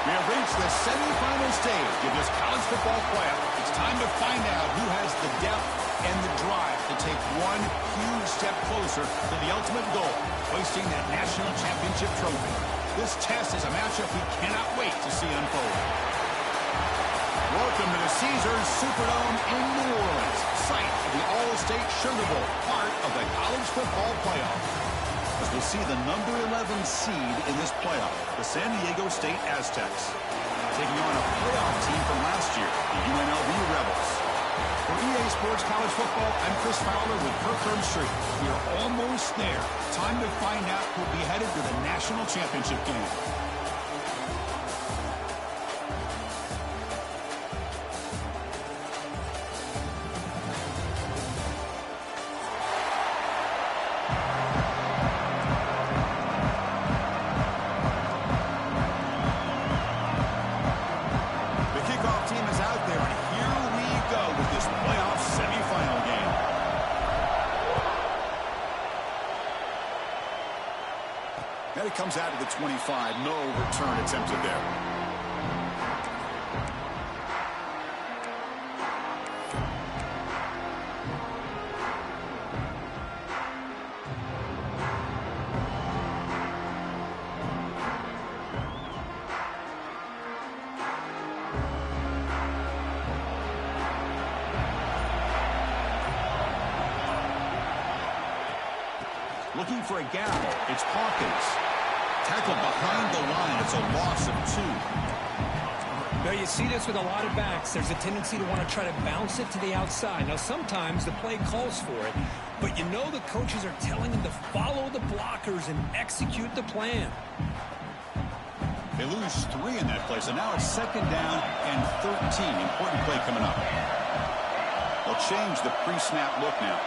We have reached the semifinal stage of this college football playoff. It's time to find out who has the depth and the drive to take one huge step closer to the ultimate goal, hoisting that national championship trophy. This test is a matchup we cannot wait to see unfold. Welcome to the Caesars Superdome in New Orleans, site of the All-State Sugar Bowl, part of the college football playoff. As we'll see the number 11 seed in this playoff, the San Diego State Aztecs, taking on a playoff team from last year, the UNLV Rebels. For EA Sports College Football, I'm Chris Fowler with Kirkland Street. We are almost there. Time to find out who'll be headed to the national championship game. And it comes out of the 25. No return attempted there. Looking for a gap. It's Hawkins. Tackled behind the line. It's a loss of 2. Now, you see this with a lot of backs. There's a tendency to want to try to bounce it to the outside. Now, sometimes the play calls for it, but you know the coaches are telling them to follow the blockers and execute the plan. They lose 3 in that play, so now it's 2nd down and 13. Important play coming up. They'll change the pre-snap look now.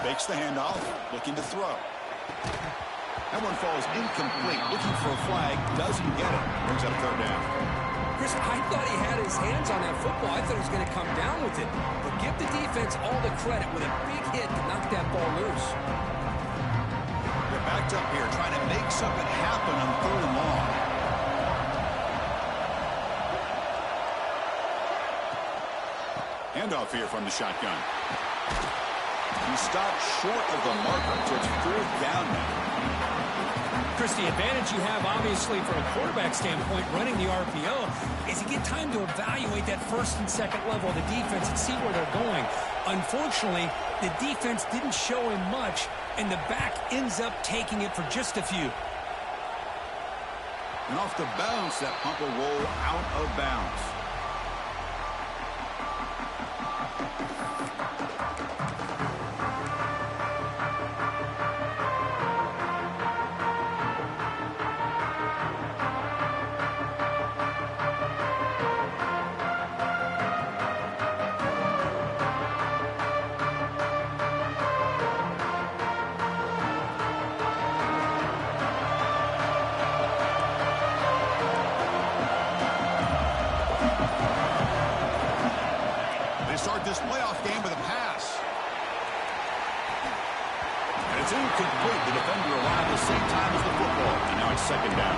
Fakes the handoff, looking to throw. That one falls incomplete, looking for a flag, doesn't get it. Brings up 3rd down. Chris, I thought he had his hands on that football. I thought he was going to come down with it. But give the defense all the credit with a big hit to knock that ball loose. They're backed up here, trying to make something happen on 3rd and long. Handoff here from the shotgun. He stopped short of the marker, so it's 4th down now. Chris, the advantage you have, obviously, from a quarterback standpoint, running the RPO, is you get time to evaluate that 1st and 2nd level of the defense and see where they're going. Unfortunately, the defense didn't show him much, and the back ends up taking it for just a few. And off the bounce, that pump will roll out of bounds. Start this playoff game with a pass. And it's incomplete. The defender arrived at the same time as the football. And now it's 2nd down.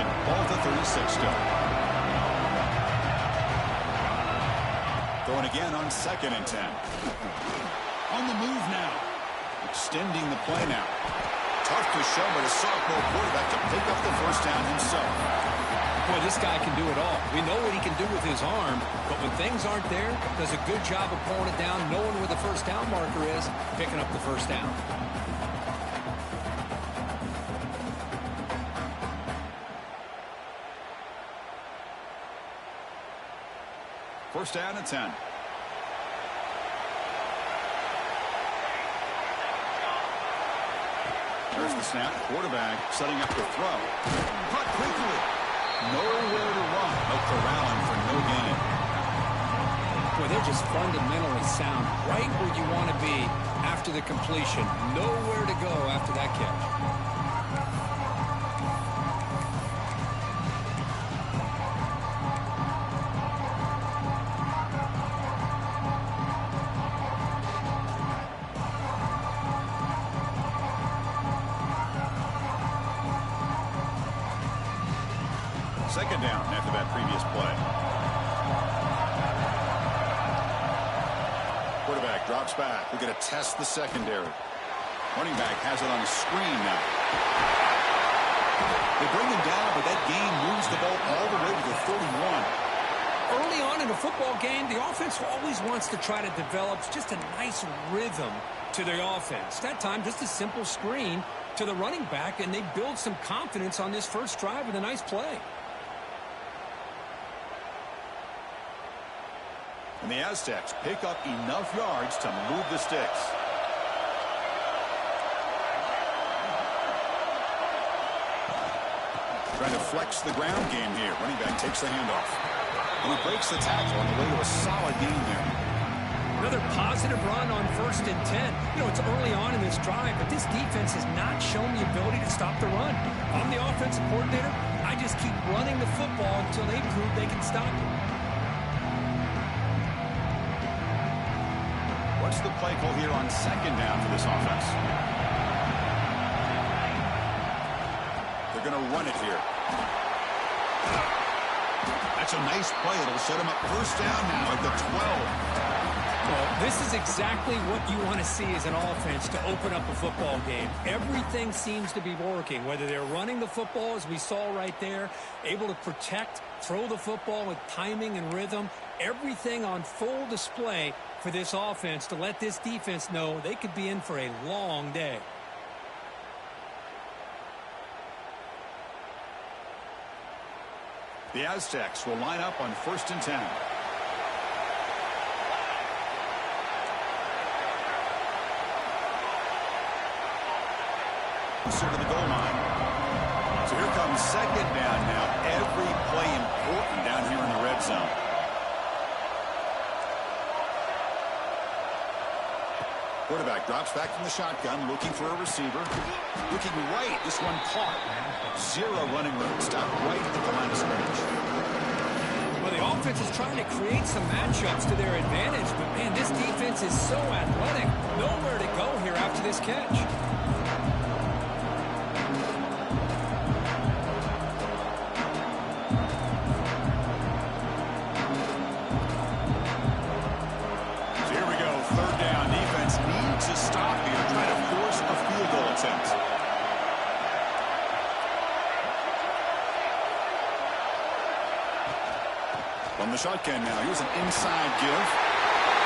Ball to 36 still. Going again on 2nd and 10. On the move now. Extending the play now. Tough to show, but a sophomore quarterback to pick up the 1st down himself. Boy, This guy can do it all. We know what he can do with his arm, but when things aren't there, does a good job of pulling it down, knowing where the first down marker is, picking up the first down. First down and 10. There's the snap. Quarterback setting up the throw. Caught quickly. Nowhere to run. No corralling for no gain. Boy, they're just fundamentally sound. Right where you want to be after the completion. Nowhere to go after that catch. Second down after that previous play. Quarterback drops back. We're going to test the secondary. Running back has it on a screen now. They bring him down, but that gain moves the ball all the way to the 31. Early on in a football game, the offense always wants to try to develop just a nice rhythm to their offense. That time, just a simple screen to the running back, and they build some confidence on this first drive with a nice play. And the Aztecs pick up enough yards to move the sticks. Trying to flex the ground game here. Running back takes the handoff. And he breaks the tackle on the way to a solid gain there. Another positive run on 1st and 10. You know, it's early on in this drive, but this defense has not shown the ability to stop the run. I'm the offensive coordinator. I just keep running the football until they prove they can stop it. What's the play call here on second down for this offense? They're going to run it here. That's a nice play. It'll set him up first down now at the 12. Well, this is exactly what you want to see as an offense to open up a football game. Everything seems to be working, whether they're running the football, as we saw right there, able to protect, throw the football with timing and rhythm, everything on full display for this offense to let this defense know they could be in for a long day. The Aztecs will line up on 1st and 10. Closer to the goal line. So here comes second down now. Every play important down here in the red zone. Quarterback drops back from the shotgun, looking for a receiver. Looking right. This one caught. Zero running room. Stop right at the line of scrimmage. Well, the offense is trying to create some matchups to their advantage, but, man, this defense is so athletic. Nowhere to go here after this catch. To stop here, try to force a field goal attempt. From the shotgun now, here's an inside give.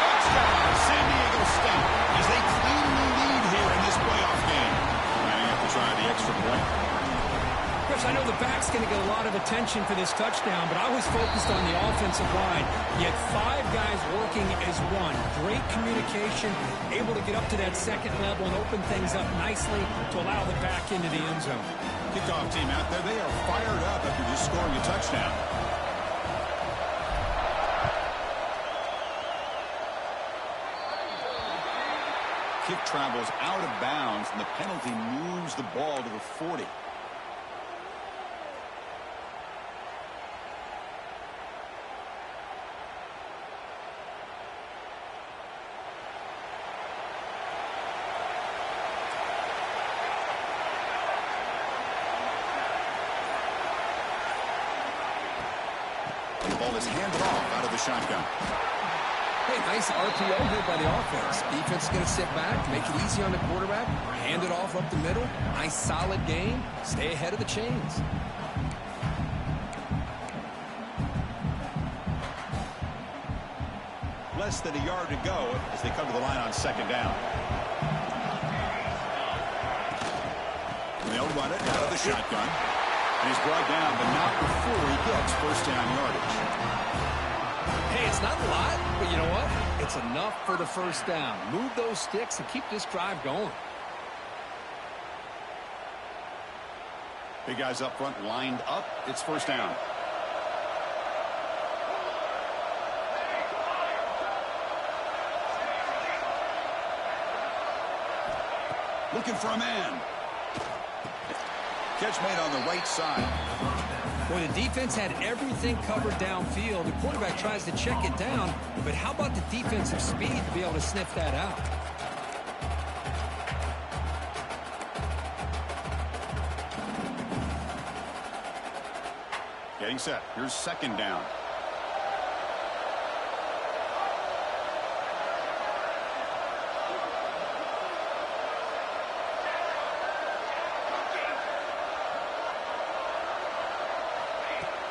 Touchdown, San Diego State, as they claim the lead here in this playoff game. Lining up to try the extra point. Chris, I know the back's going to get a lot of attention for this touchdown, but I was focused on the offensive line. Yet 5 guys working as one. Great communication, able to get up to that second level and open things up nicely to allow the back into the end zone. Kickoff team out there, they are fired up after just scoring a touchdown. Kick travels out of bounds, and the penalty moves the ball to the 40. The ball is handed off out of the shotgun. Hey, nice RPO here by the offense. Defense is going to sit back, make it easy on the quarterback, hand it off up the middle. Nice solid game. Stay ahead of the chains. less than a yard to go as they come to the line on second down. And they'll run it out of the shotgun. And he's brought down, but not before he gets first down yardage. Hey, it's not a lot, but you know what? It's enough for the first down. Move those sticks and keep this drive going. Big guys up front lined up. It's first down. Looking for a man. Catch made on the right side. Boy, the defense had everything covered downfield. The quarterback tries to check it down, but how about the defensive speed to be able to sniff that out? Getting set. Here's second down.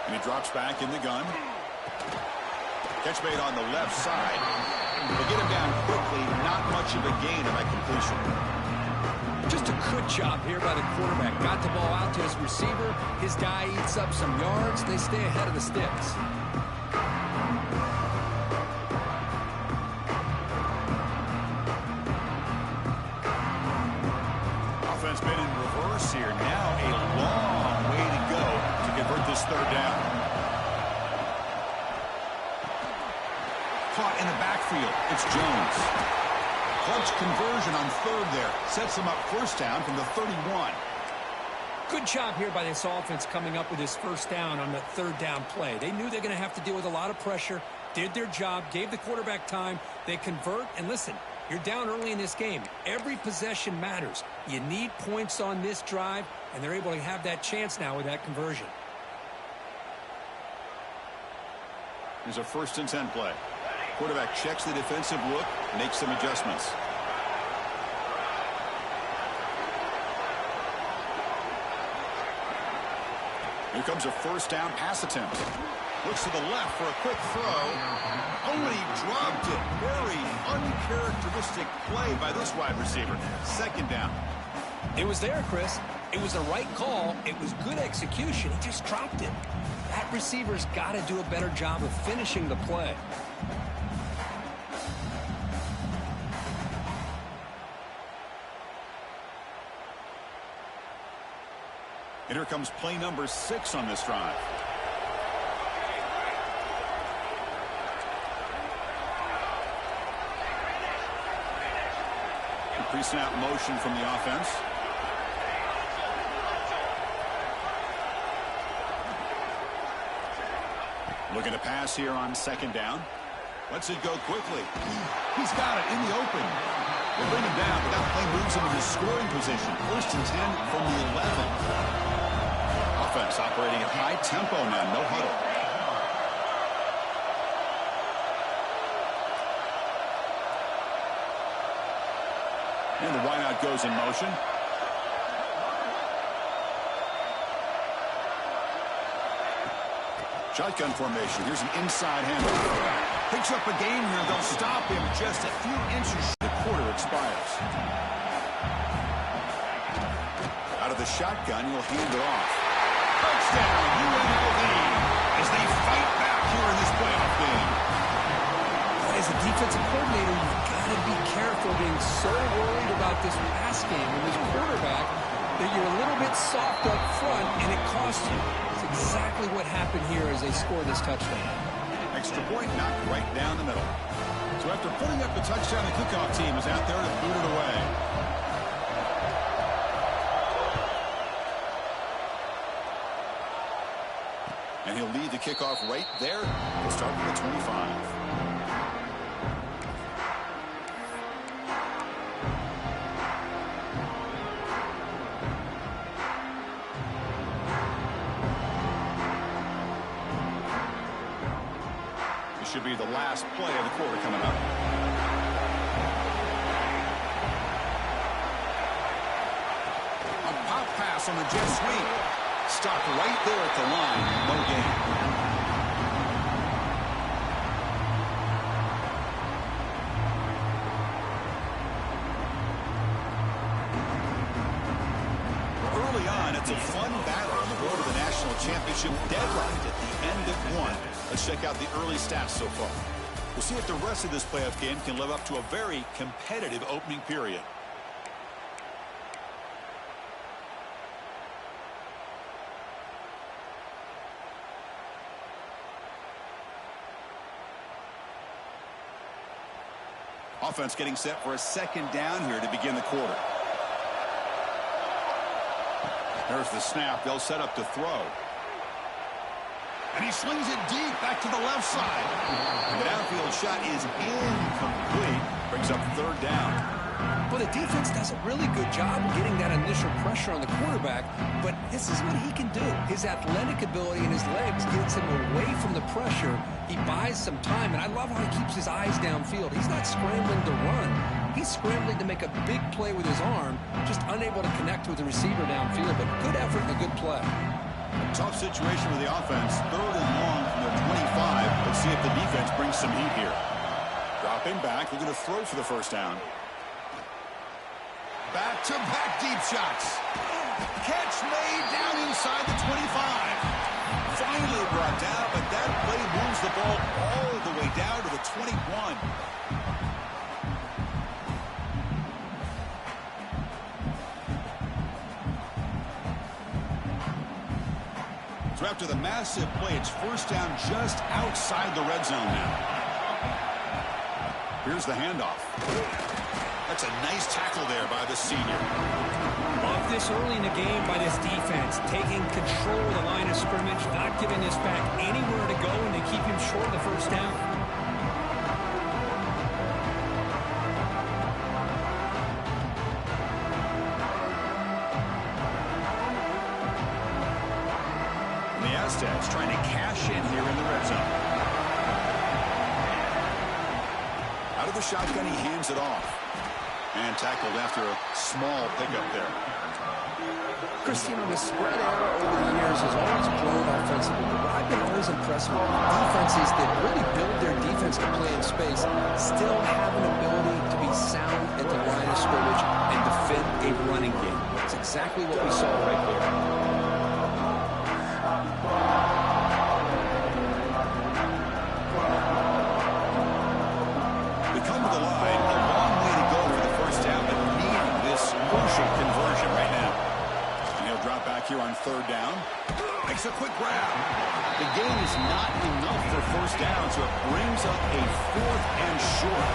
And he drops back in the gun. Catch made on the left side. They get him down quickly. Not much of a gain on that completion. Just a good job here by the quarterback. Got the ball out to his receiver. His guy eats up some yards. They stay ahead of the sticks. Offense been in reverse here. Now a long way to go to convert this third down. Caught in the backfield. It's Jones. Clutch conversion on third there. Sets them up first down from the 31. Good job here by this offense coming up with this first down on the third down play. They knew they're going to have to deal with a lot of pressure. Did their job. Gave the quarterback time. They convert. And listen, you're down early in this game. Every possession matters. You need points on this drive, and they're able to have that chance now with that conversion. Here's a 1st and 10 play. Quarterback checks the defensive look, makes some adjustments. Here comes a first down pass attempt. Looks to the left for a quick throw. Oh, and he dropped it. Very uncharacteristic play by this wide receiver. Second down. It was there, Chris. It was the right call. It was good execution. He just dropped it. That receiver's got to do a better job of finishing the play. And here comes play number 6 on this drive. Pre-snap motion from the offense. Looking to pass here on second down. Lets it go quickly. He's got it in the open. They bring him down, but that play moves him into scoring position. 1st and 10 from the 11. Offense operating at high tempo now. No huddle. And the wideout goes in motion. Shotgun formation. Here's an inside handoff. Picks up a gain here. They'll stop him just a few inches. The quarter expires. Out of the shotgun, he'll hand it off. Touchdown, UNLV, as they fight back here in this playoff game. As a defensive coordinator, you've got to be careful being so worried about this pass game and this quarterback that you're a little bit soft up front, and it costs you. It's exactly what happened here as they score this touchdown. Extra point knocked right down the middle. So after putting up the touchdown, the kickoff team is out there to boot it away. And he'll lead the kickoff right there. We'll start with the 25. This should be the last play of the quarter coming up. A pop pass on the jet sweep. Stopped right there at the line. No gain. championship deadlocked at the end of one. Let's check out the early stats so far. We'll see if the rest of this playoff game can live up to a very competitive opening period. Offense getting set for a second down here to begin the quarter. There's the snap. They'll set up to throw. And he swings it deep back to the left side. And the downfield shot is incomplete. Brings up third down. Well, the defense does a really good job of getting that initial pressure on the quarterback, but this is what he can do. His athletic ability and his legs gets him away from the pressure. He buys some time, and I love how he keeps his eyes downfield. He's not scrambling to run. He's scrambling to make a big play with his arm, just unable to connect with the receiver downfield, but good effort and a good play. Tough situation with the offense. Third and long from their 25. Let's see if the defense brings some heat here. Dropping back. They're going to throw for the first down. Back-to-back deep shots. Catch made down inside the 25. Finally brought down, but that play moves the ball all the way down to the 21. So after the massive play, it's first down just outside the red zone now. Here's the handoff. That's a nice tackle there by the senior. Off this early in the game by this defense, taking control of the line of scrimmage, not giving this back anywhere to go, and they keep him short of the first down. And the Aztecs trying to cash in here in the red zone. Out of the shotgun, he hands it off. And tackled after a small pickup there. Christian, the spread era over the years has always grown offensively, but what I've been always impressed with defenses that really build their defense to play in space still have an ability to be sound at the line of scrimmage and defend a running game. That's exactly what we saw right there. We come to the line. A long way to go for the first down, but needing this crucial conversion right now. And he'll drop back here on third down. Makes a quick grab. The gain is not enough for first down, so it brings up a fourth and short.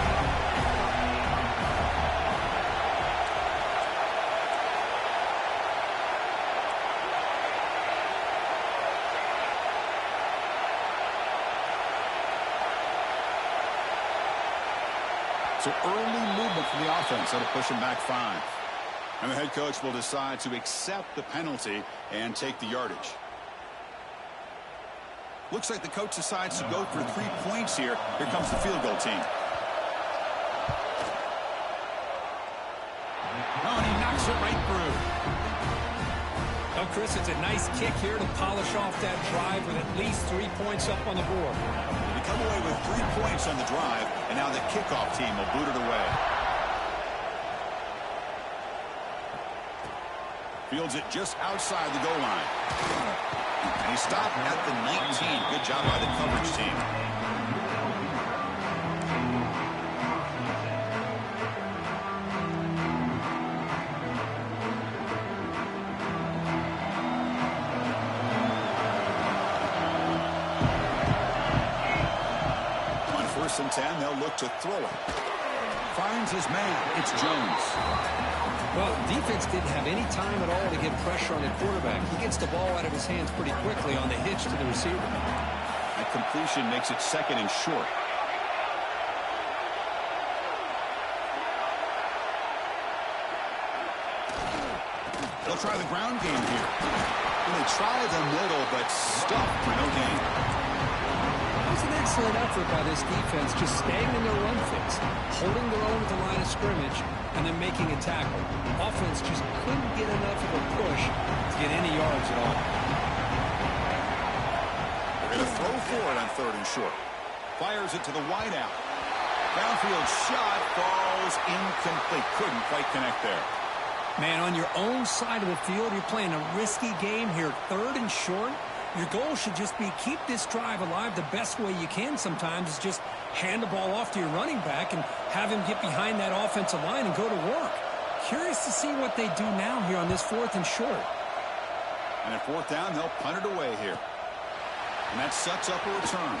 So early movement from the offense. That'll push him back 5. And the head coach will decide to accept the penalty and take the yardage. Looks like the coach decides to go for 3 points here. Here comes the field goal team. Oh, and he knocks it right through. Oh, Chris, it's a nice kick here to polish off that drive with at least 3 points up on the board. They come away with 3 points on the drive, and now the kickoff team will boot it away. Fields it just outside the goal line. And he stopped at the 19. Good job by the coverage team. On 1st and 10, they'll look to throw it. Finds his man. It's Jones. Well, defense didn't have any time at all to get pressure on the quarterback. He gets the ball out of his hands pretty quickly on the hitch to the receiver. That completion makes it 2nd and short. They'll try the ground game here. And they try the middle, but stuffed for no gain. It was an excellent effort by this defense, just staying in their run fix, holding their own at the line of scrimmage, and then making a tackle. Offense just couldn't get enough of a push to get any yards at all. They're going to throw for it on 3rd and short. Fires it to the wideout. Downfield shot falls incomplete. Couldn't quite connect there. Man, on your own side of the field, you're playing a risky game here. 3rd and short. Your goal should just be keep this drive alive the best way you can sometimes is just hand the ball off to your running back and have him get behind that offensive line and go to work. Curious to see what they do now here on this 4th and short. And at 4th down, they'll punt it away here. And that sets up a return.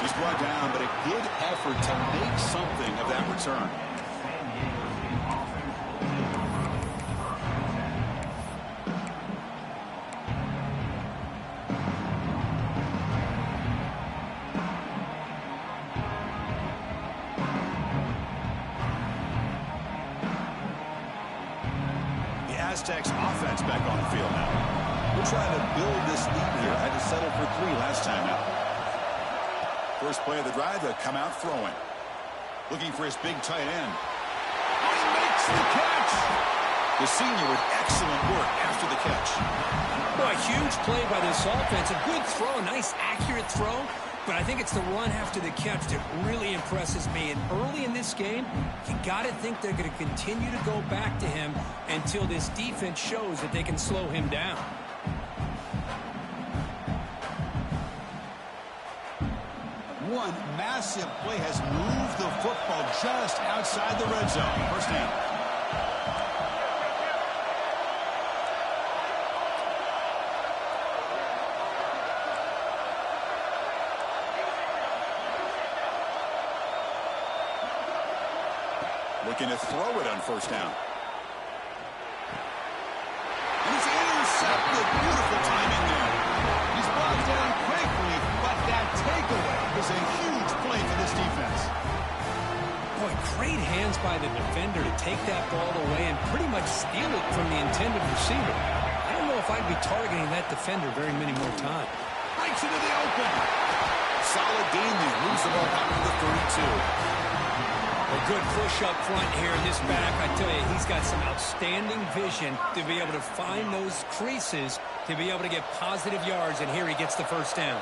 He's brought down, but a good effort to make something of that return. Aztecs offense back on the field now. We're trying to build this lead here. Had to settle for 3 last time out. First play of the drive, they'll come out throwing. Looking for his big tight end. And he makes the catch. The senior with excellent work after the catch. Boy, huge play by this offense. A good throw, nice accurate throw. But I think it's the run after the catch that really impresses me. And early in this game, you got to think they're going to continue to go back to him until this defense shows that they can slow him down. One massive play has moved the football just outside the red zone. First down. Looking to throw it on first down. And he's intercepted. Beautiful timing there. He's brought down quickly, but that takeaway is a huge play for this defense. Boy, great hands by the defender to take that ball away and pretty much steal it from the intended receiver. I don't know if I'd be targeting that defender very many more times. Breaks into the open. Solid gain there. Moves the ball out to the 32. A good push up front here in this back. I tell you, he's got some outstanding vision to be able to find those creases, to be able to get positive yards, and here he gets the first down.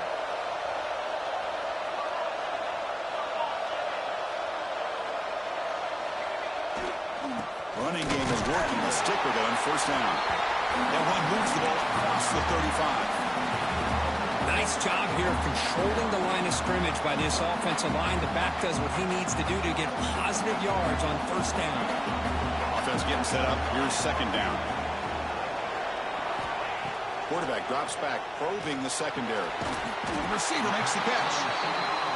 Running game is working. A sticker though on first down. That one moves the ball across the 35. Nice job here of controlling the line of scrimmage by this offensive line. The back does what he needs to do to get positive yards on first down. Offense getting set up. Here's second down. Quarterback drops back, probing the secondary. The receiver makes the catch.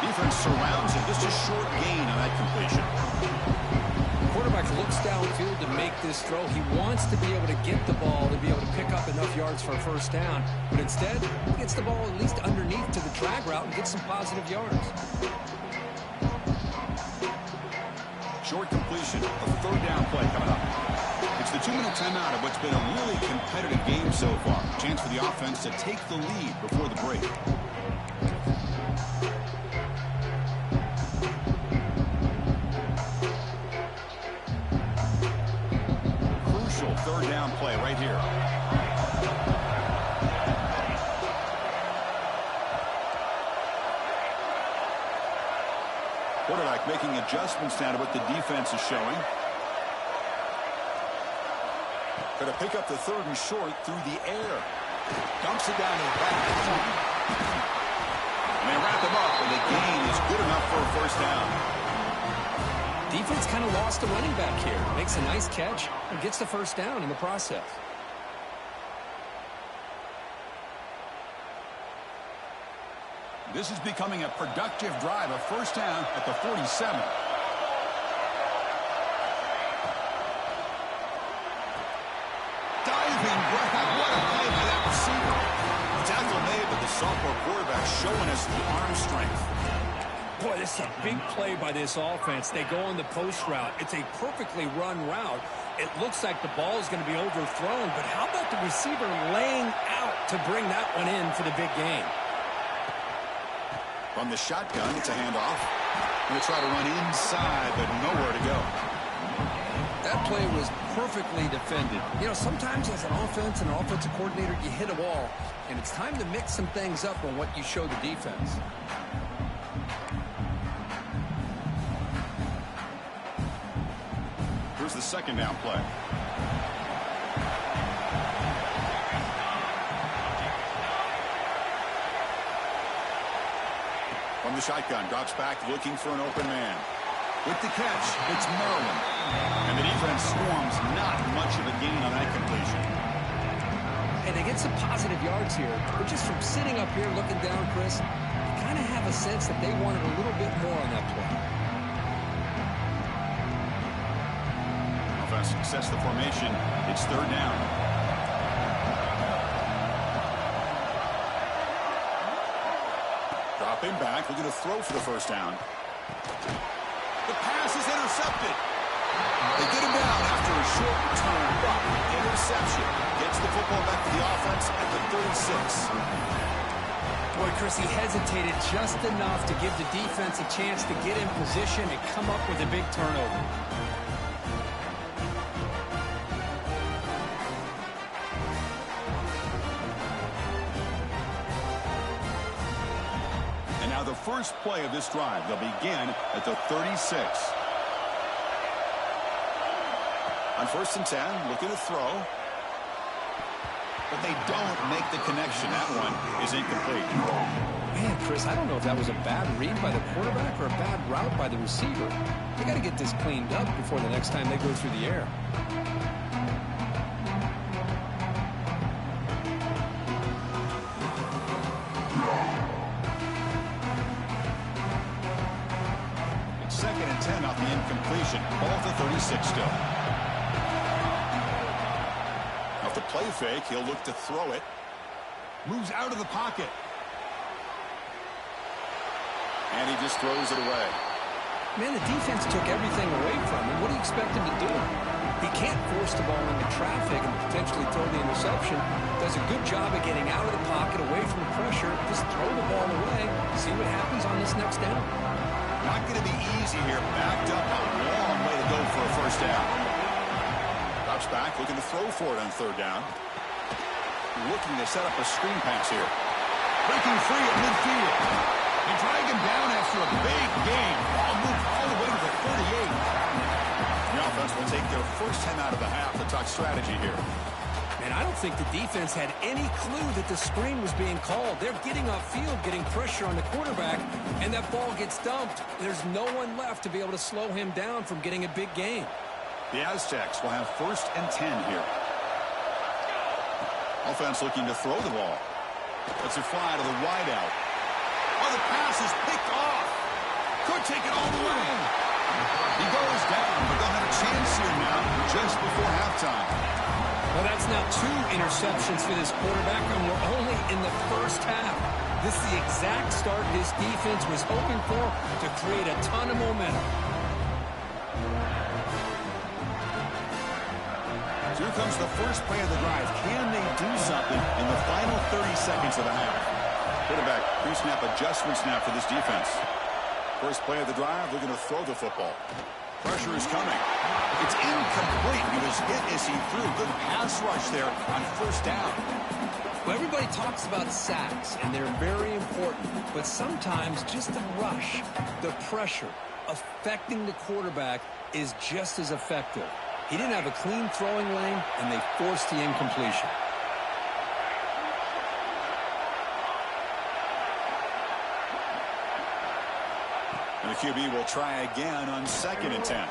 Defense surrounds him. Just a short gain on that completion. Quarterback looks downfield to make this throw. He wants to be able to get the ball to be able to pick up enough yards for a first down. But instead, he gets the ball at least underneath to the drag route and gets some positive yards. Short completion. A third down play coming up. It's the 2-minute timeout of what's been a really competitive game so far. Chance for the offense to take the lead before the break. Third down play right here. Quarterback making adjustments now to what the defense is showing. Going to pick up the 3rd and short through the air. Dumps it down to the back. And they wrap him up, and the gain is good enough for a first down. Defense kind of lost a running back here. Makes a nice catch and gets the first down in the process. This is becoming a productive drive. A first down at the 47. Diving grab. What a play by that receiver. Tackle made, but the sophomore quarterback showing us the arm strength. Boy, this is a big play by this offense. They go on the post route. It's a perfectly run route. It looks like the ball is going to be overthrown, but how about the receiver laying out to bring that one in for the big game? From the shotgun, it's a handoff. Going to try to run inside, but nowhere to go. That play was perfectly defended. You know, sometimes as an offense and an offensive coordinator, you hit a wall, and it's time to mix some things up on what you show the defense. Here's the second down play. From the shotgun, drops back looking for an open man. With the catch, it's Maryland. And the defense swarms, not much of a gain on that completion. And they get some positive yards here, but just from sitting up here looking down, Chris, you kind of have a sense that they wanted a little bit more on that play. Offense sets the formation. It's third down. Dropping back, looking to throw for the first down. The pass is intercepted. They get him down after a short return, but interception gets the football back to the offense at the 36. Boy, Chris, he hesitated just enough to give the defense a chance to get in position and come up with a big turnover. And now the first play of this drive, they'll begin at the 36. On 1st and 10, looking to throw. But they don't make the connection. That one is incomplete. Man, Chris, I don't know if that was a bad read by the quarterback or a bad route by the receiver. They got to get this cleaned up before the next time they go through the air. It's 2nd and 10 off the incompletion. Ball to 36 still. Off the play fake, he'll look to throw it. Moves out of the pocket. And he just throws it away. Man, the defense took everything away from him. What do you expect him to do? He can't force the ball into traffic and potentially throw the interception. Does a good job of getting out of the pocket, away from the pressure. Just throw the ball away. See what happens on this next down. Not going to be easy here. Backed up, a long way to go for a first down. Drops back, looking to throw for it on 3rd down. Looking to set up a screen pass here. Breaking free at midfield. They drag him down after a big gain. Ball moved all the way to the 38. The offense will take their first 10 out of the half to talk strategy here. Man, I don't think the defense had any clue that the screen was being called. They're getting upfield, getting pressure on the quarterback, and that ball gets dumped. There's no one left to be able to slow him down from getting a big gain. The Aztecs will have 1st and 10 here. Offense looking to throw the ball. That's a fly to the wideout. Oh, the pass is picked off. Could take it all the way. He goes down, but they'll have a chance here now just before halftime. Well, that's now 2 interceptions for this quarterback, and we're only in the first half. This is the exact start this defense was hoping for to create a ton of momentum. Here comes the first play of the drive. Can they do something in the final 30 seconds of the half? Quarterback pre-snap adjustment snap for this defense. First play of the drive, they're going to throw the football. Pressure is coming. It's incomplete. He was hit as he threw. Good pass rush there on 1st down. Well, everybody talks about sacks, and they're very important. But sometimes just the rush, the pressure, affecting the quarterback is just as effective. He didn't have a clean throwing lane, and they forced the incompletion. And the QB will try again on 2nd and 10.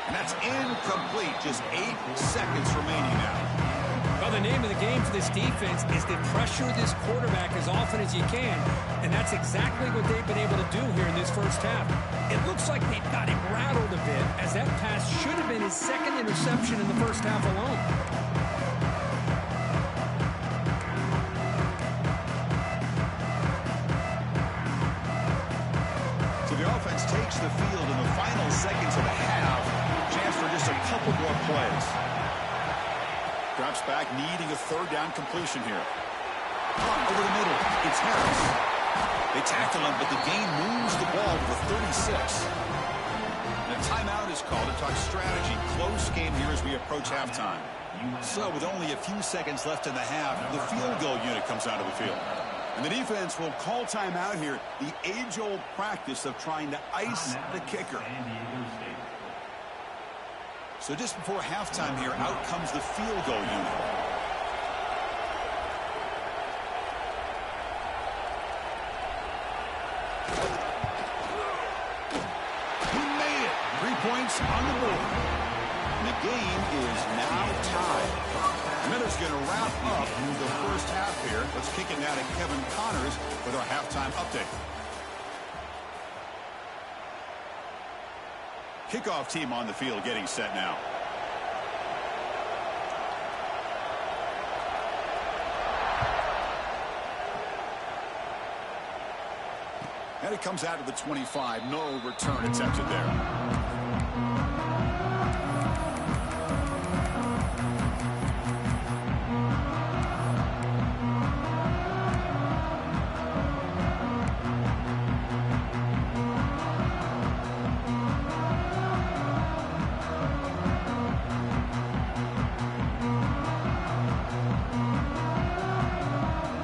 And that's incomplete. Just 8 seconds remaining now. Well, the name of the game for this defense is to pressure this quarterback as often as you can, and that's exactly what they've been able to do here in this first half. It looks like they've got him rattled a bit, as that pass should have been his 2nd interception in the first half alone. So the offense takes the field in the final seconds of the half. Chance for just a couple more plays. Drops back, needing a 3rd down completion here. Over the middle, it's Harris. They tackle him, but the gain moves the ball to the 36. And a timeout is called to talk strategy. Close game here as we approach halftime. So with only a few seconds left in the half, the field goal unit comes out of the field. And the defense will call timeout here. The age-old practice of trying to ice the kicker. So just before halftime here, out comes the field goal unit. points on the board. And the game is now tied. Miller's going to wrap up the first half here. Let's kick it now to Kevin Connors with our halftime update. Kickoff team on the field getting set now. And it comes out to the 25. No return attempted there.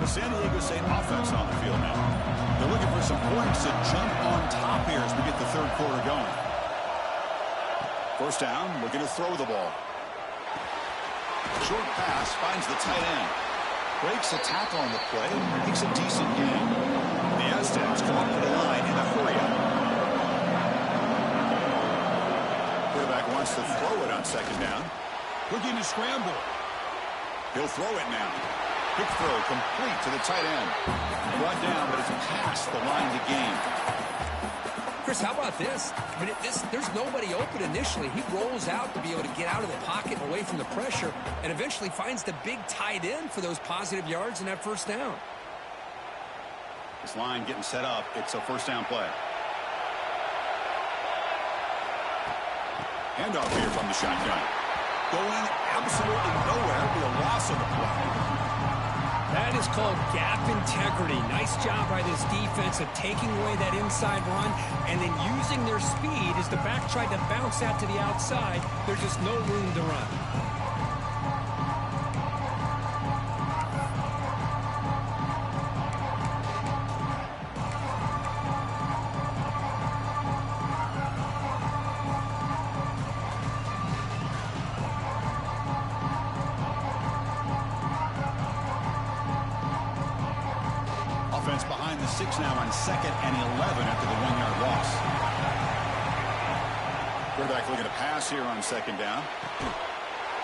San Diego State offense on the field now. They're looking for some points to jump on top here as we get the third quarter going. First down, looking to throw the ball. Short pass finds the tight end. Breaks a tackle on the play, makes a decent gain. The Aztecs come up to the line in a hurry up. Quarterback wants to throw it on second down. Looking to scramble. He'll throw it now. Quick throw complete to the tight end. Brought down, but it's past the line to gain. Chris, how about this? I mean, there's nobody open initially. He rolls out to be able to get out of the pocket and away from the pressure and eventually finds the big tight end for those positive yards in that first down. This line getting set up. It's a first down play. Handoff here from the shotgun. Going absolutely nowhere. It'll be a loss of the play. That is called gap integrity. Nice job by this defense of taking away that inside run and then using their speed as the back tried to bounce that to the outside. There's just no room to run. Behind the 6 now on 2nd and 11 after the 1-yard loss. Quarterback looking to pass here on 2nd down.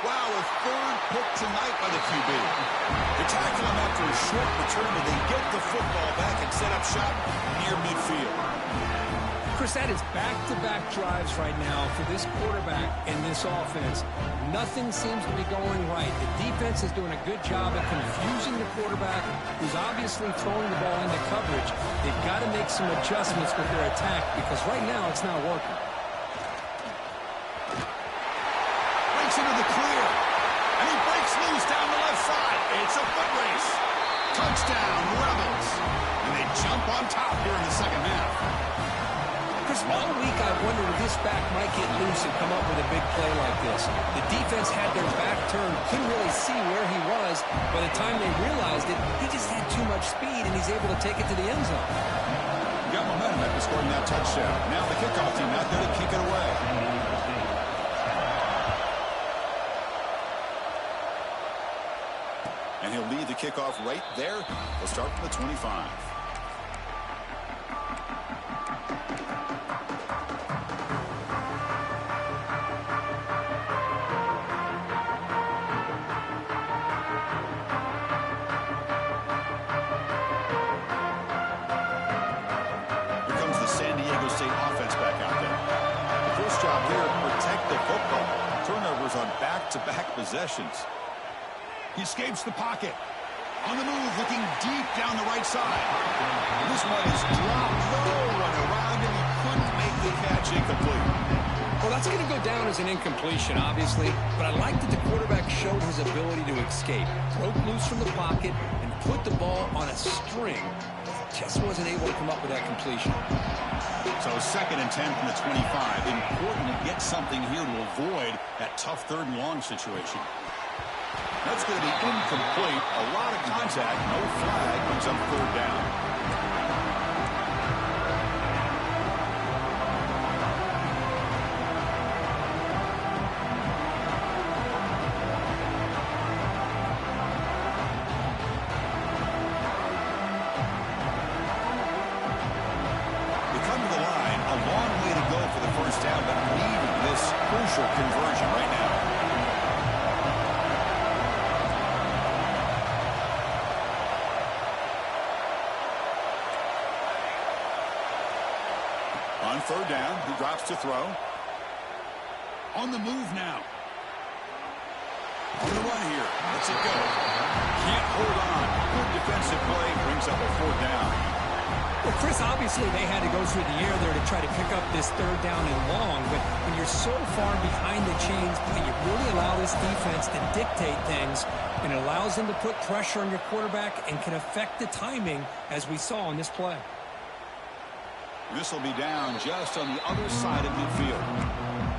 Wow, a third pick tonight by the QB. They tackle him after a short return, but they get the football back and set up shop near midfield. Chris, that is back-to-back drives right now for this quarterback and this offense. Nothing seems to be going right. The defense is doing a good job of confusing the quarterback, who's obviously throwing the ball into coverage. They've got to make some adjustments with their attack because right now it's not working. Breaks into the clear, and he breaks loose down the left side. It's a foot race. Touchdown, Rebels. And they jump on top here in the second half. Chris, all week I wondered if this back might get loose and come up with a big play like this. The defense had their back turned, couldn't really see where he was. By the time they realized it, he just had too much speed, and he's able to take it to the end zone. Got momentum after scoring that touchdown. Now the kickoff team out there to kick it away. And he'll lead the kickoff right there. We'll start from the 25. On back-to-back possessions. He escapes the pocket. On the move, looking deep down the right side. And this one is dropped. No one around him. He couldn't make the catch. Incomplete. Well, that's going to go down as an incompletion, obviously, but I like that the quarterback showed his ability to escape. Broke loose from the pocket and put the ball on a string. Just wasn't able to come up with that completion. So 2nd and 10 from the 25. Important to get something here to avoid that tough 3rd and long situation. That's going to be incomplete. A lot of contact. No flag. Brings up 3rd down. On third down, he drops to throw. On the move now. On the run here. Lets it go. Can't hold on. Good defensive play. Brings up a fourth down. Well, Chris, obviously they had to go through the air there to try to pick up this third down and long, but when you're so far behind the chains, you really allow this defense to dictate things, and it allows them to put pressure on your quarterback and can affect the timing, as we saw on this play. This will be down just on the other side of midfield.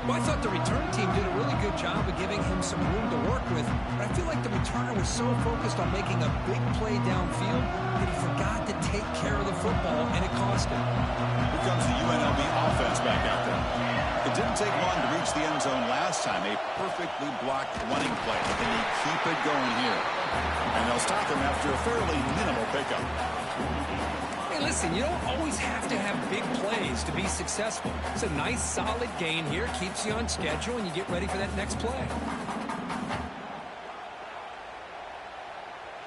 Well, I thought the return team did a really good job of giving him some room to work with, but I feel like the returner was so focused on making a big play downfield that he forgot to take care of the football, and it cost him. Here comes the UNLV offense back out there. It didn't take long to reach the end zone last time. A perfectly blocked running play. Can he keep it going here? And they'll stop him after a fairly minimal pickup. Hey, listen, you don't always have to have big plays to be successful. It's a nice, solid gain here. Keeps you on schedule, and you get ready for that next play.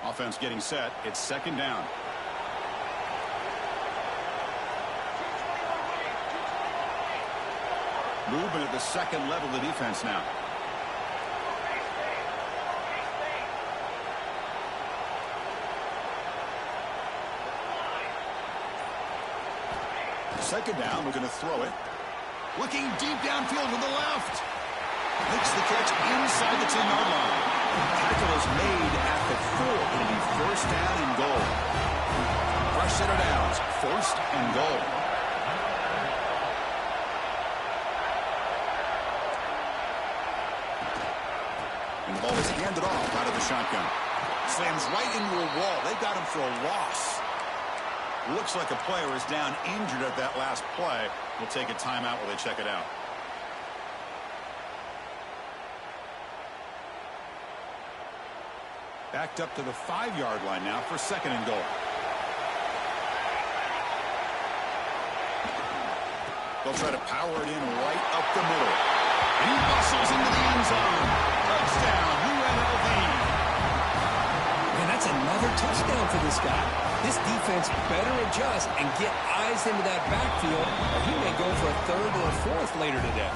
Offense getting set. It's second down. Movement at the second level of the defense now. Second down, we're going to throw it. Looking deep downfield to the left. Makes the catch inside the 10-yard line. Tackle is made at the 4. It'll be first down and goal. Fresh set of downs. First and goal. And the ball is handed off out of the shotgun. Slams right into a wall. They got him for a loss. Looks like a player is down injured at that last play. We'll take a timeout while they check it out. Backed up to the 5-yard line now for second and goal. They'll try to power it in right up the middle. And he bustles into the end zone. Touchdown, UNLV. And that's another touchdown for this guy. This defense better adjust and get eyes into that backfield, or he may go for a third or a fourth later today.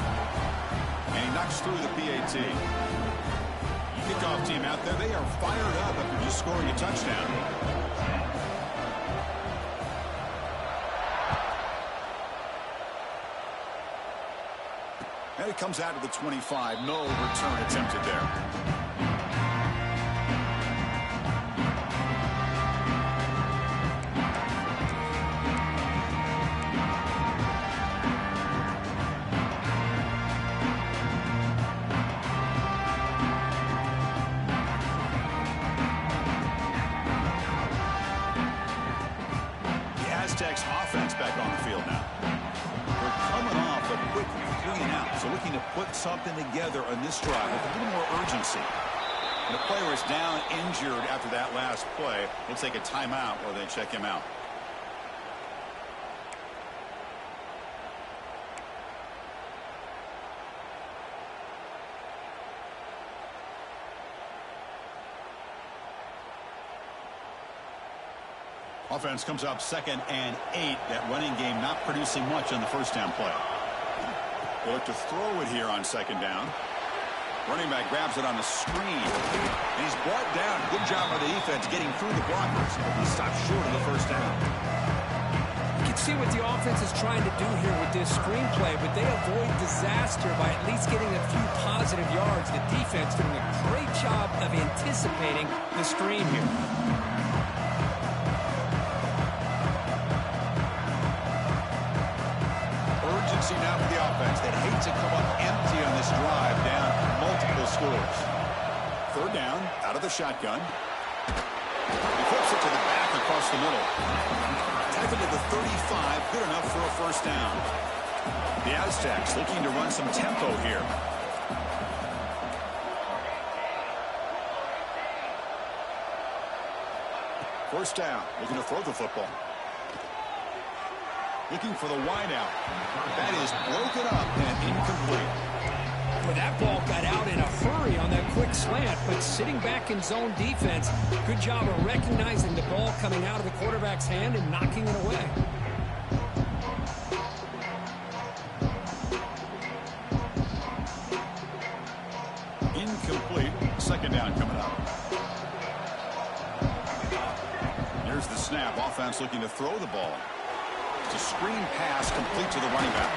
And he knocks through the PAT. Kickoff team out there, they are fired up after just scoring a touchdown. And it comes out to the 25. No return attempted there. Offense back on the field now. We're coming off a quick 3-and-out, so looking to put something together on this drive with a little more urgency. And the player is down injured after that last play. We'll take a timeout while they check him out. Offense comes up second and 8. That running game not producing much on the first down play. They look to throw it here on second down. Running back grabs it on the screen. And he's brought down. Good job by the defense getting through the blockers. He stopped short of the first down. You can see what the offense is trying to do here with this screenplay, but they avoid disaster by at least getting a few positive yards. The defense doing a great job of anticipating the screen here. Now for the offense that hates to come up empty on this drive, down multiple scores. Third down, out of the shotgun. He flips it to the back across the middle. Tackled to the 35, good enough for a first down. The Aztecs looking to run some tempo here. First down, looking to throw the football. Looking for the wideout. That is broken up and incomplete. Well, that ball got out in a hurry on that quick slant, but sitting back in zone defense, good job of recognizing the ball coming out of the quarterback's hand and knocking it away. Here's the snap. Offense looking to throw the ball. It's a screen pass complete to the running back.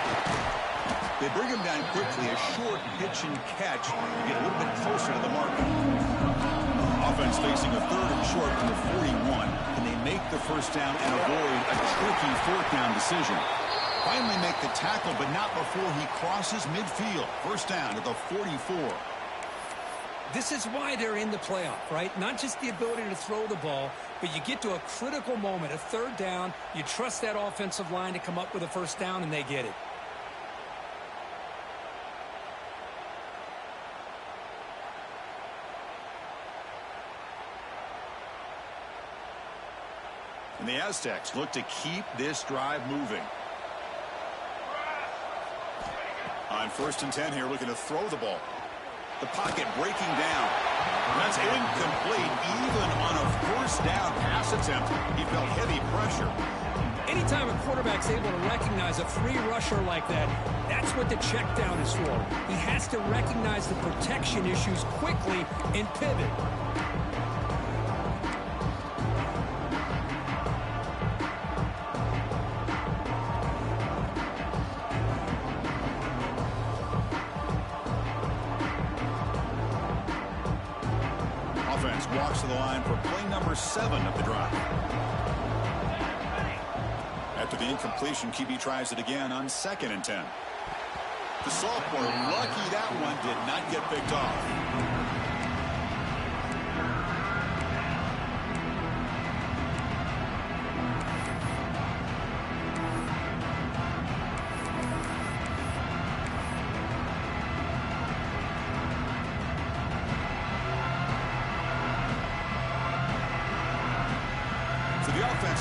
They bring him down quickly. A short pitch and catch to get a little bit closer to the marker. Offense facing a 3rd and short from the 41. Can they make the first down and avoid a tricky 4th down decision? Finally make the tackle, but not before he crosses midfield. First down at the 44. This is why they're in the playoff, right? Not just the ability to throw the ball, but you get to a critical moment, a 3rd down. You trust that offensive line to come up with a first down, and they get it. And the Aztecs look to keep this drive moving. On 1st and 10 here, looking to throw the ball. The pocket breaking down. That's incomplete. Even on a first down pass attempt, he felt heavy pressure. Anytime a quarterback's able to recognize a free rusher like that, that's what the check down is for. He has to recognize the protection issues quickly and pivot. Walks to the line for play number 7 of the drive. After the incompletion, QB tries it again on 2nd and 10. The sophomore, lucky that one did not get picked off.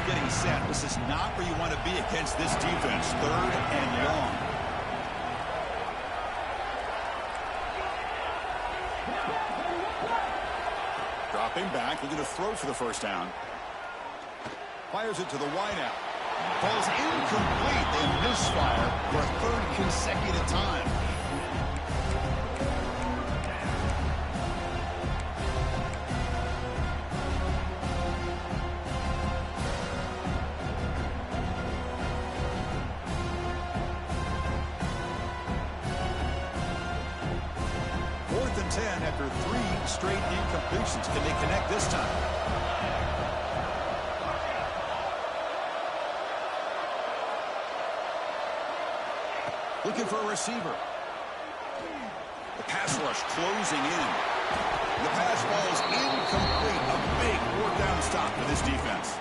Getting set. This is not where you want to be against this defense. 3rd and long. Dropping back, looking to throw for the first down. Fires it to the wideout. Falls incomplete. They misfire for a 3rd consecutive time. After 3 straight incompletions. Can they connect this time? Looking for a receiver. The pass rush closing in. The pass falls incomplete. A big 4th down stop for this defense.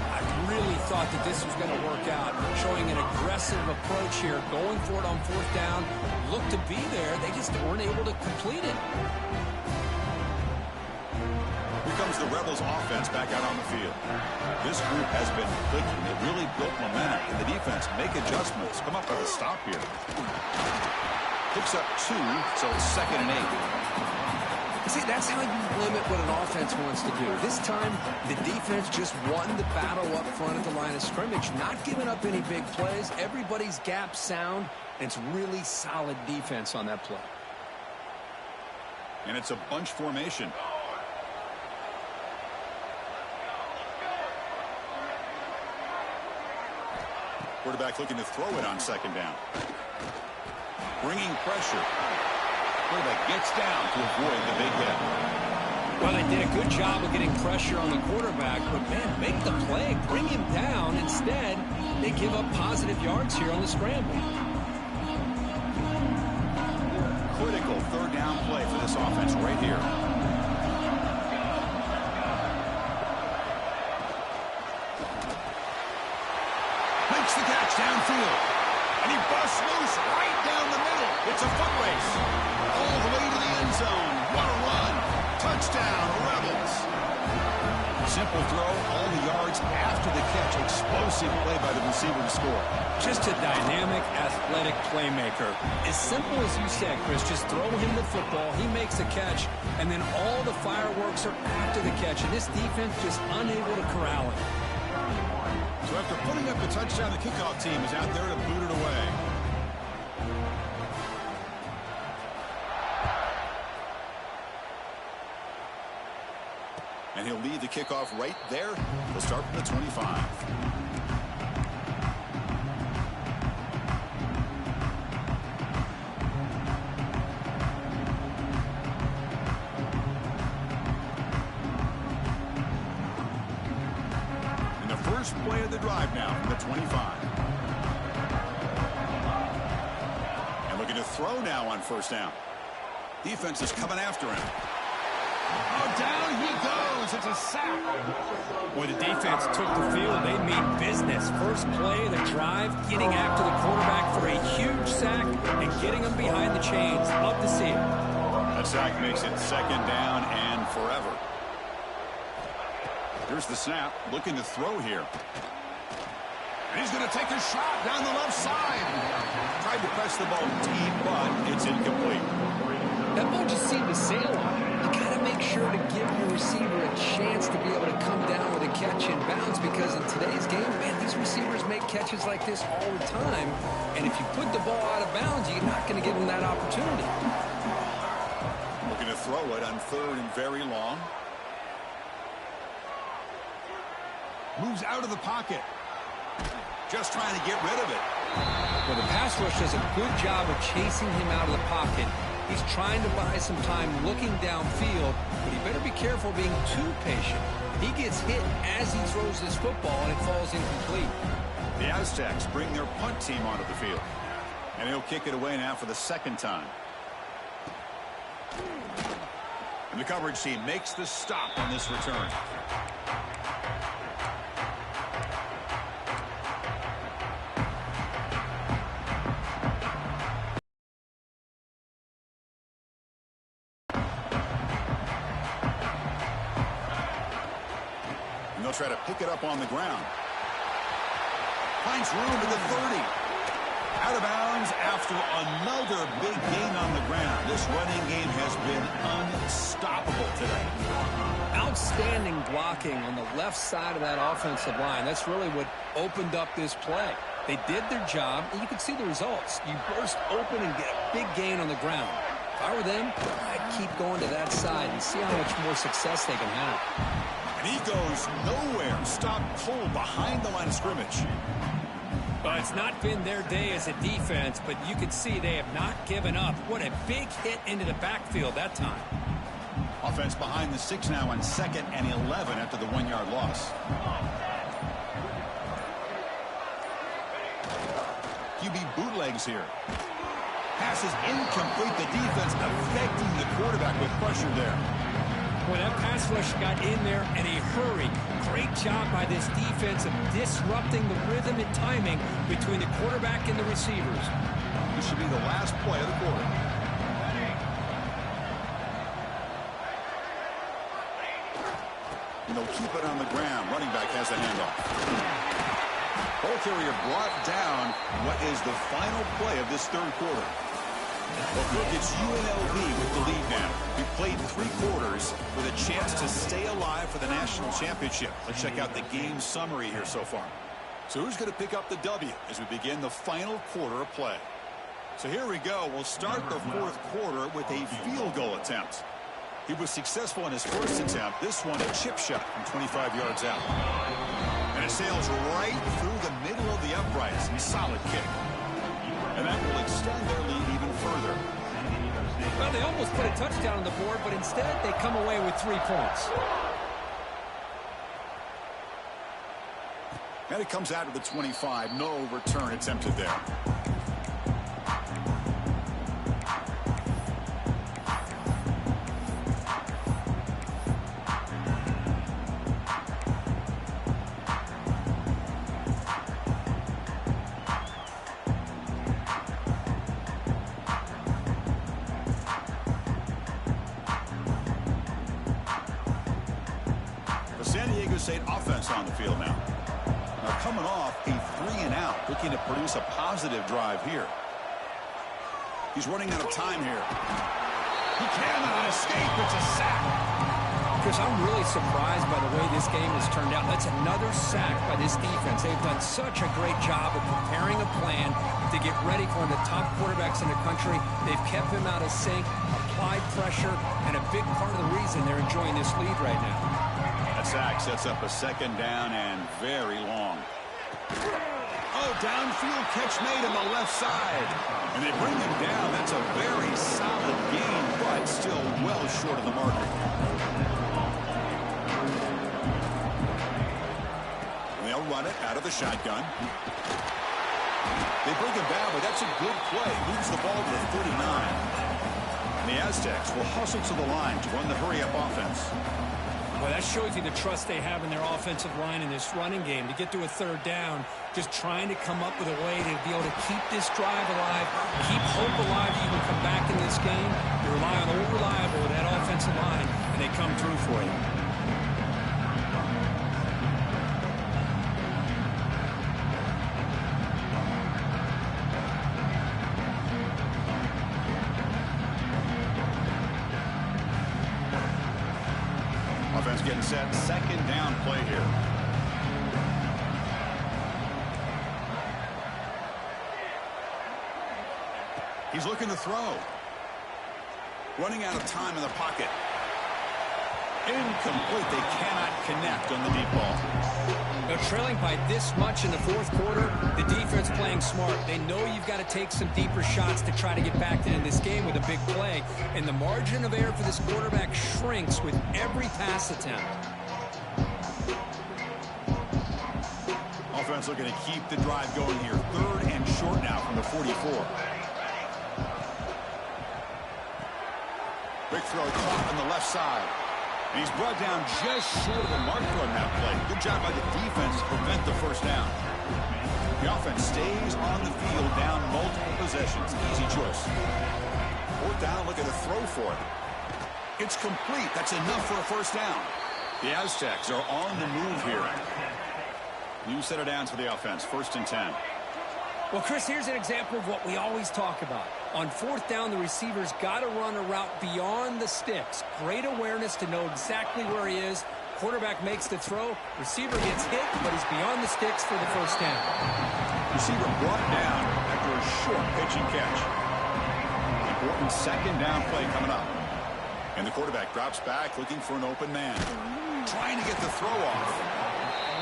I really thought that this was going to work out. Showing an aggressive approach here. Going for it on 4th down. Looked to be there. They just weren't able to complete it. Here comes the Rebels offense back out on the field. This group has been clicking. They really built momentum. And the defense make adjustments. Come up with a stop here. Picks up 2, so it's 2nd and 8. See, that's how you limit what an offense wants to do. This time, the defense just won the battle up front at the line of scrimmage, not giving up any big plays. Everybody's gap sound, and it's really solid defense on that play. And it's a bunch formation. Quarterback looking to throw it on 2nd down. Bringing pressure. Quarterback gets down to avoid the big hit. Well, they did a good job of getting pressure on the quarterback, but, man, make the play. Bring him down. Instead, they give up positive yards here on the scramble. Critical 3rd down play for this offense right here. Makes the catch downfield. And he busts loose right down the middle. It's a foot race. All the way to the end zone. What a run. Touchdown, Rebels. Simple throw, all the yards after the catch. Explosive play by the receiver to score. Just a dynamic, athletic playmaker. As simple as you said, Chris, just throw him the football, he makes a catch, and then all the fireworks are after the catch. And this defense just unable to corral it. So after putting up the touchdown, the kickoff team is out there to boot it away. And And he'll lead the kickoff right there. They'll start from the 25. And the first play of the drive now from the 25. And looking to throw now on first down. Defense is coming after him. Oh, down he goes. It's a sack. When the defense took the field, they mean business. First play of the drive, getting after the quarterback for a huge sack and getting him behind the chains. Love to see it. That sack makes it second down and forever. Here's the snap. Looking to throw here. And he's going to take a shot down the left side. Tried to press the ball deep, but it's incomplete. That ball just seemed to sail on him. You got to make sure to give your receiver a chance to be able to come down with a catch and bounce, because in today's game, man, these receivers make catches like this all the time. And if you put the ball out of bounds, you're not going to give them that opportunity. Looking to throw it on third and very long. Moves out of the pocket. Just trying to get rid of it. Well, the pass rush does a good job of chasing him out of the pocket. He's trying to buy some time looking downfield, but he better be careful being too patient. He gets hit as he throws this football, and it falls incomplete. The Aztecs bring their punt team onto the field. And he'll kick it away now for the second time. And the coverage team makes the stop on this return. They'll try to pick it up on the ground. Finds room to the 30. Out of bounds after another big gain on the ground. This running game has been unstoppable today. Outstanding blocking on the left side of that offensive line. That's really what opened up this play. They did their job, and you can see the results. You burst open and get a big gain on the ground. If I were them, I'd keep going to that side and see how much more success they can have. And he goes nowhere. Stop cold behind the line of scrimmage. Well, it's not been their day as a defense, but you can see they have not given up. What a big hit into the backfield that time. Offense behind the 6 now on 2nd and 11 after the 1-yard loss. QB bootlegs here. Pass is incomplete. The defense affecting the quarterback with pressure there. Well, that pass rush got in there in a hurry. Great job by this defense of disrupting the rhythm and timing between the quarterback and the receivers. This should be the last play of the quarter. And they'll keep it on the ground. Running back has the handoff. Ball carrier brought down what is the final play of this third quarter. Well, Cook, it's UNLV with the lead now. We played 3 quarters with a chance to stay alive for the national championship. Let's check out the game summary here so far. So who's going to pick up the W as we begin the final quarter of play? So here we go. We'll start the fourth quarter with a field goal attempt. He was successful in his first attempt. This one a chip shot from 25 yards out. And it sails right through the middle of the uprights. A solid kick. And that will extend their lead even further. Well, they almost put a touchdown on the board, but instead they come away with 3 points. And it comes out of the 25. No return attempted there. State offense on the field now. Now coming off a 3-and-out, looking to produce a positive drive here. He's running out of time here. He cannot escape. It's a sack. Chris, I'm really surprised by the way this game has turned out. That's another sack by this defense. They've done such a great job of preparing a plan to get ready for one of the top quarterbacks in the country. They've kept him out of sync, applied pressure, and a big part of the reason they're enjoying this lead right now. sack sets up a second down and very long. Oh, downfield catch made on the left side. And they bring him down. That's a very solid gain, but still well short of the marker. They'll run it out of the shotgun. They bring him down, but that's a good play. Moves the ball to the 39. And the Aztecs will hustle to the line to run the hurry-up offense. Well, that shows you the trust they have in their offensive line in this running game. To get to a third down, just trying to come up with a way to be able to keep this drive alive, keep hope alive that you can come back in this game. You rely on old reliable with that offensive line, and they come through for you. Offense getting set. Second down play here. He's looking to throw. Running out of time in the pocket. Incomplete. They cannot connect on the deep ball. They're trailing by this much in the fourth quarter. The defense playing smart. They know you've got to take some deeper shots to try to get back into this game with a big play. And the margin of error for this quarterback shrinks with every pass attempt. Offense looking to keep the drive going here. Third and short now from the 44. Big throw caught on the left side. And he's brought down just short of the marker on that play. Good job by the defense to prevent the first down. The offense stays on the field down multiple possessions. Easy choice. Fourth down, look at a throw for it. It's complete. That's enough for a first down. The Aztecs are on the move here. New set of downs for the offense. First and 10. Well, Chris, here's an example of what we always talk about. On fourth down, the receiver's got to run a route beyond the sticks. Great awareness to know exactly where he is. Quarterback makes the throw. Receiver gets hit, but he's beyond the sticks for the first down. Receiver brought down after a short pitch and catch. Important second down play coming up. And the quarterback drops back looking for an open man. Trying to get the throw off.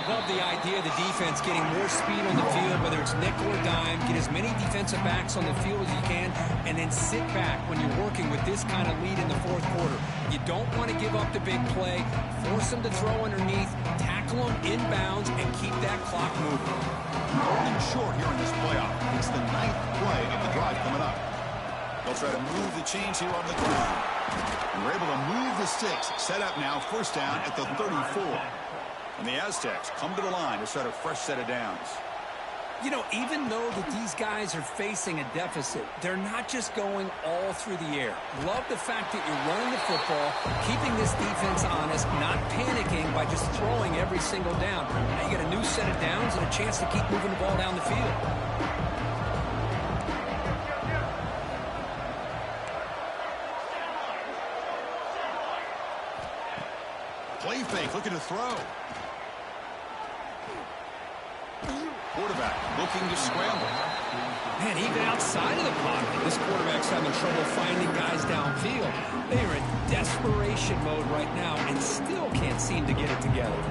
Love the idea of the defense getting more speed on the field, whether it's nickel or dime. Get as many defensive backs on the field as you can, and then sit back when you're working with this kind of lead in the fourth quarter. You don't want to give up the big play. Force them to throw underneath, tackle them inbounds, and keep that clock moving. Third and short here in this playoff. It's the 9th play of the drive coming up. They'll try to move the chains here on the ground. And we're able to move the sticks. Set up now, first down at the 34. And the Aztecs come to the line to start a fresh set of downs. You know, even though that these guys are facing a deficit, they're not just going all through the air. Love the fact that you're running the football, keeping this defense honest, not panicking by just throwing every single down. Now you get a new set of downs and a chance to keep moving the ball down the field. Play fake, looking to throw. Quarterback looking to scramble. Man, even outside of the pocket, this quarterback's having trouble finding guys downfield. They are in desperation mode right now and still can't seem to get it together.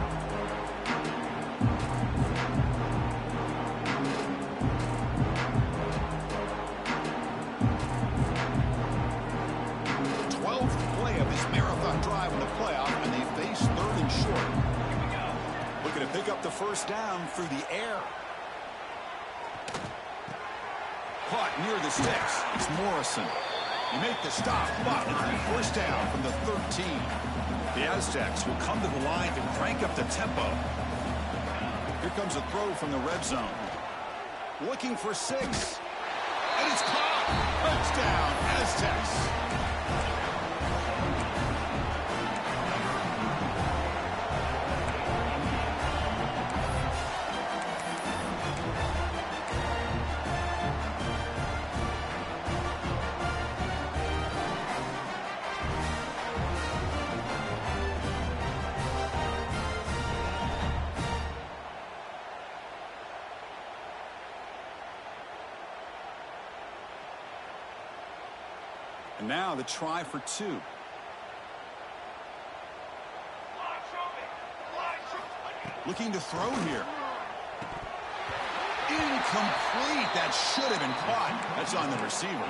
Pick up the first down through the air. Caught near the sticks. It's Morrison. You make the stop, but it'll be first down from the 13. The Aztecs will come to the line to crank up the tempo. Here comes a throw from the red zone. Looking for 6. And it's caught. Touchdown, Aztecs. And now the try for 2. Looking to throw here. Incomplete. That should have been caught. That's on the receiver.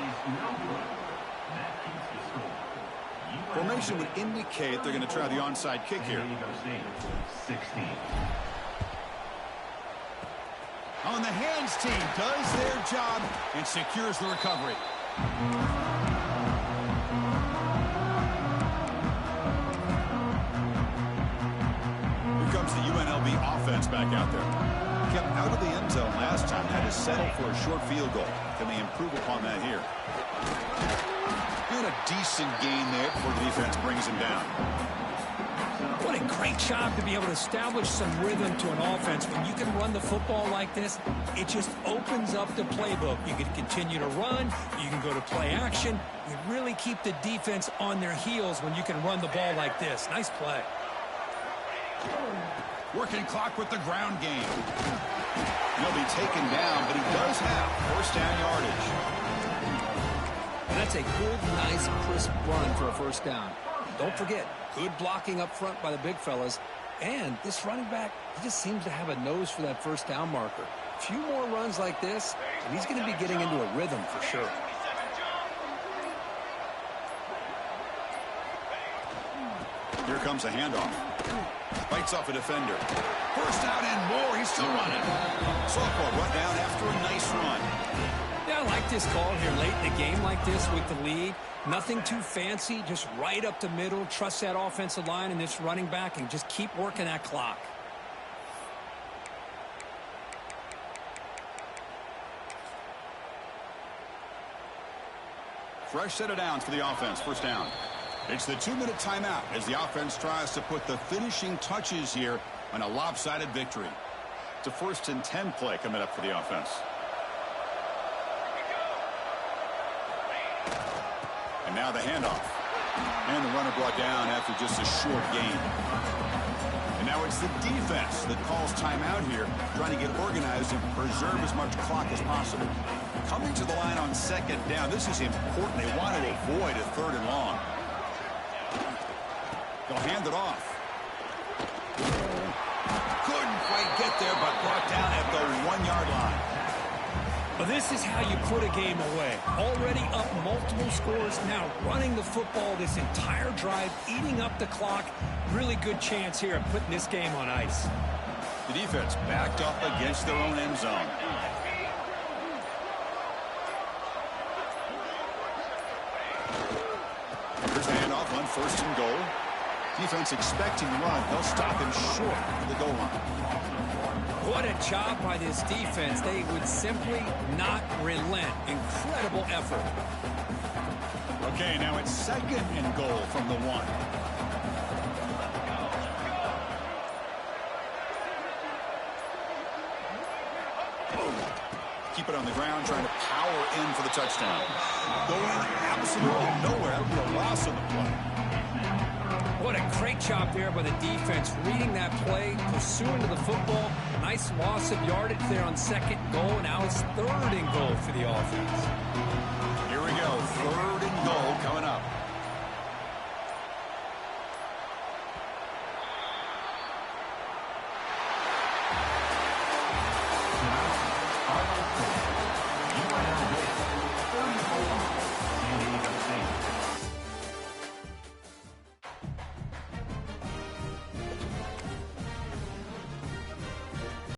Formation would indicate they're going to try the onside kick here. 16. On the hands team does their job and secures the recovery. Here comes the UNLV offense back out there. Kept out of the end zone last time. Had to settle for a short field goal. Can they improve upon that here? And a decent gain there before the defense brings him down. What a great job to be able to establish some rhythm to an offense. When you can run the football like this, it just opens up the playbook. You can continue to run. You can go to play action. You really keep the defense on their heels when you can run the ball like this. Nice play. Working clock with the ground game. He'll be taken down, but he does have first down yardage. And that's a good, nice, crisp run for a first down. Don't forget, good blocking up front by the big fellas. And this running back, he just seems to have a nose for that first down marker. A few more runs like this, and he's going to be getting into a rhythm for sure. Here comes a handoff. Bites off a defender. First down and more. He's still running. Sophomore run down after a nice run. Yeah, I like this call here late in the game like this with the lead. Nothing too fancy, just right up the middle. Trust that offensive line and this running back and just keep working that clock. Fresh set of downs for the offense. First down. It's the 2-minute timeout as the offense tries to put the finishing touches here on a lopsided victory. It's a 1st and 10 play coming up for the offense. And now the handoff. And the runner brought down after just a short gain. And now it's the defense that calls timeout here, trying to get organized and preserve as much clock as possible. Coming to the line on second down, this is important. They want to avoid a 3rd and long. They'll hand it off. Couldn't quite get there, but brought down at the 1-yard line. Well, this is how you put a game away. Already up multiple scores, now running the football this entire drive, eating up the clock. Really good chance here of putting this game on ice. The defense backed up against their own end zone. Here's the handoff on 1st and goal. Defense expecting run. They'll stop him short of the goal line. What a job by this defense. They would simply not relent. Incredible effort. Okay, now it's 2nd and goal from the 1. Keep it on the ground, trying to power in for the touchdown. Going absolutely nowhere. That would be a loss on the play. What a great job there by the defense, reading that play, pursuing to the football. Nice loss of yardage there on 2nd goal. Now it's 3rd and goal for the offense.